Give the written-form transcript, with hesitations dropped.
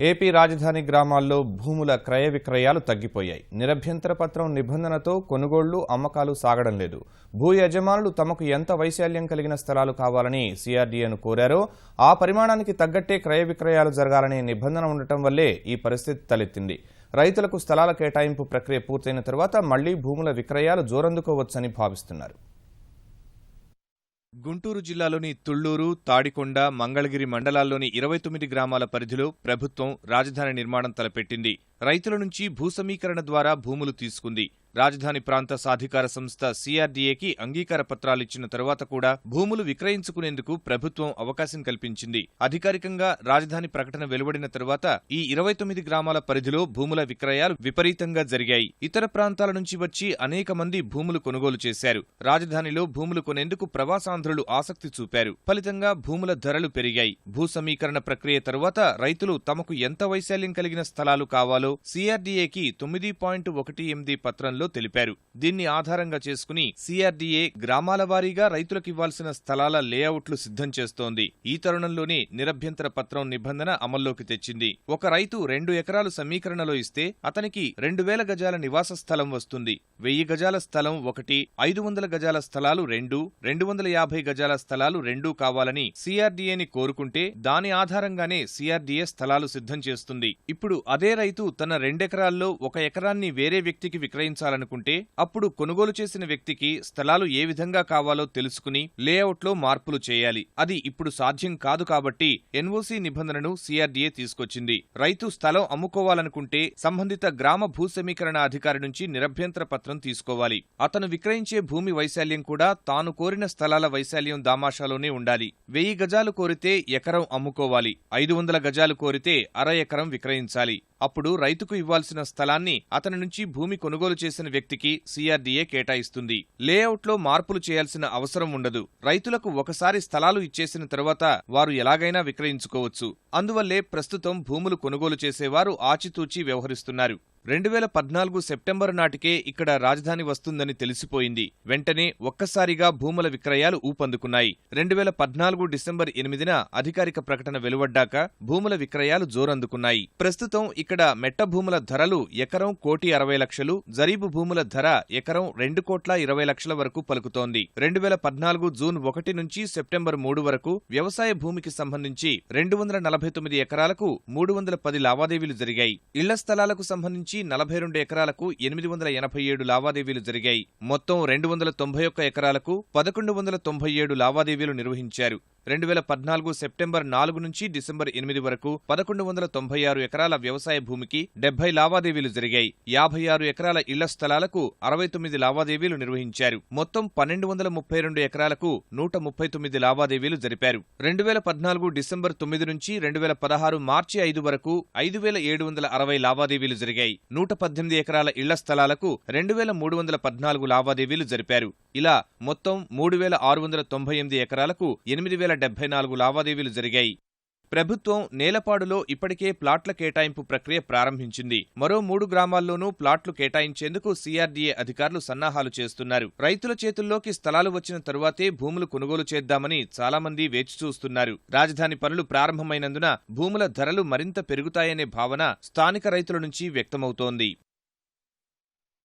AP రాజధాని గ్రామాల్లో భూముల క్రయ విక్రయాలు తగ్గిపోయాయి. నిరభ్యంతర పత్రం నిబంధనతో కొనుగోళ్లు, అమ్మకాలు సాగడం లేదు. భూ యజమానులు తమకు ఎంత వైశాల్యం కలిగిన స్థలాలు కావాలని సిఆర్డీఏను కోరారో ఆ పరిమాణానికి తగ్గట్టే క్రయ విక్రయాలు జరగాలనే నిబంధన ఉండటం వల్లే ఈ పరిస్థితి తలెత్తింది. రైతులకు స్థలాల కేటాయింపు ప్రక్రియ పూర్తయిన తర్వాత మళ్లీ భూముల విక్రయాలు జోరందుకోవచ్చని భావిస్తున్నారు. గుంటూరు జిల్లాలోని తుళ్లూరు, తాడికొండ, మంగళగిరి మండలాల్లోని 29 గ్రామాల పరిధిలో ప్రభుత్వం రాజధాని నిర్మాణం తలపెట్టింది. రైతుల నుంచి భూ సమీకరణ ద్వారా భూములు తీసుకుంది. రాజధాని ప్రాంత సాధికార సంస్థ సిఆర్డీఏకి అంగీకార పత్రాలిచ్చిన తరువాత కూడా భూములు విక్రయించుకునేందుకు ప్రభుత్వం అవకాశం కల్పించింది. అధికారికంగా రాజధాని ప్రకటన వెలువడిన తరువాత ఈ 29 గ్రామాల పరిధిలో భూముల విక్రయాలు విపరీతంగా జరిగాయి. ఇతర ప్రాంతాల నుంచి వచ్చి అనేక మంది భూములు కొనుగోలు చేశారు. రాజధానిలో భూములు కొనేందుకు ప్రవాసాంధ్రులు ఆసక్తి చూపారు. ఫలితంగా భూముల ధరలు పెరిగాయి. భూ సమీకరణ ప్రక్రియ తరువాత రైతులు తమకు ఎంత వైశాల్యం కలిగిన స్థలాలు కావాలో సిఆర్డీఏకి 9.18 పత్రంలో తెలిపారు. దీన్ని ఆధారంగా చేసుకుని సిఆర్డీఏ గ్రామాల వారీగా రైతులకివ్వాల్సిన స్థలాల లేఅవుట్లు సిద్ధం చేస్తోంది. ఈ తరుణంలోనే నిరభ్యంతర పత్రం నిబంధన అమల్లోకి తెచ్చింది. ఒక రైతు 2 ఎకరాలు సమీకరణలో ఇస్తే అతనికి 2000 గజాల నివాస స్థలం వస్తుంది. 1000 గజాల స్థలం 1, 500 గజాల స్థలాలు 2, 250 గజాల స్థలాలు 2 కావాలని సిఆర్డీఏని కోరుకుంటే దాని ఆధారంగానే సిఆర్డీఏ స్థలాలు సిద్ధం చేస్తుంది. ఇప్పుడు అదే రైతు తన 2 ఎకరాల్లో 1 ఎకరాన్ని వేరే వ్యక్తికి విక్రయించాలనుకుంటే అప్పుడు కొనుగోలు చేసిన వ్యక్తికి స్థలాలు ఏ విధంగా కావాలో తెలుసుకుని లేఅవుట్లో మార్పులు చేయాలి. అది ఇప్పుడు సాధ్యం కాదు కాబట్టి ఎన్ఓసీ నిబంధనను సిఆర్డీఏ తీసుకొచ్చింది. రైతు స్థలం అమ్ముకోవాలనుకుంటే సంబంధిత గ్రామ భూ సమీకరణ అధికారి నుంచి నిరభ్యంతర పత్రం తీసుకోవాలి. అతను విక్రయించే భూమి వైశాల్యం కూడా తాను కోరిన స్థలాల వైశాల్యం దామాషాలోనే ఉండాలి. 1000 గజాలు కోరితే ఎకరం అమ్ముకోవాలి. 500 గజాలు కోరితే అర ఎకరం విక్రయించాలి. అప్పుడు రైతుకు ఇవ్వాల్సిన స్థలాన్ని అతని నుంచి భూమి కొనుగోలు చేసిన వ్యక్తికి సిఆర్డీఏ కేటాయిస్తుంది. లేఅవుట్లో మార్పులు చేయాల్సిన అవసరం ఉండదు. రైతులకు ఒకసారి స్థలాలు ఇచ్చేసిన తరువాత వారు ఎలాగైనా విక్రయించుకోవచ్చు. అందువల్లే ప్రస్తుతం భూములు కొనుగోలు చేసేవారు ఆచితూచి వ్యవహరిస్తున్నారు. 2014 సెప్టెంబరు నాటికే ఇక్కడ రాజధాని వస్తుందని తెలిసిపోయింది. వెంటనే ఒక్కసారిగా భూముల విక్రయాలు ఊపందుకున్నాయి. 2014 డిసెంబర్ 8న అధికారిక ప్రకటన వెలువడ్డాక భూముల విక్రయాలు జోరందుకున్నాయి. ప్రస్తుతం ఇక్కడ మెట్ట భూముల ధరలు ఎకరం 1,60,00,000, జరీబు భూముల ధర ఎకరం 2,20,00,000 వరకు పలుకుతోంది. 2014 జూన్ 1 నుంచి సెప్టెంబర్ 3 వరకు వ్యవసాయ భూమికి సంబంధించి 249 ఎకరాలకు 310 లావాదేవీలు జరిగాయి. ఇళ్ల స్థలాలకు సంబంధించి 42 ఎకరాలకు 887 లావాదేవీలు జరిగాయి. మొత్తం 291 ఎకరాలకు 1197 లావాదేవీలు నిర్వహించారు. 2014 సెప్టెంబర్ 4 నుంచి డిసెంబర్ 8 వరకు 1196 ఎకరాల వ్యవసాయ భూమికి 70 లావాదేవీలు జరిగాయి. 56 ఎకరాల ఇళ్ల స్థలాలకు 69 లావాదేవీలు నిర్వహించారు. మొత్తం 1232 ఎకరాలకు 139 లావాదేవీలు జరిపారు. 2014 డిసెంబర్ 9 నుంచి 2016 మార్చి 5 వరకు 5760 లావాదేవీలు జరిగాయి. 118 ఎకరాల ఇళ్ల స్థలాలకు 2314 లావాదేవీలు జరిపారు. ఇలా మొత్తం 3698 ఎకరాలకు 8074 లావాదేవీలు జరిగాయి. ప్రభుత్వం నేలపాడులో ఇప్పటికే ప్లాట్ల కేటాయింపు ప్రక్రియ ప్రారంభించింది. మరో 3 గ్రామాల్లోనూ ప్లాట్లు కేటాయించేందుకు సిఆర్డీఏ అధికారులు సన్నాహాలు చేస్తున్నారు. రైతుల చేతుల్లోకి స్థలాలు వచ్చిన తరువాతే భూములు కొనుగోలు చేద్దామని చాలా మంది వేచి చూస్తున్నారు. రాజధాని పనులు ప్రారంభమైనందున భూముల ధరలు మరింత పెరుగుతాయనే భావన స్థానిక రైతుల నుంచి వ్యక్తమవుతోంది.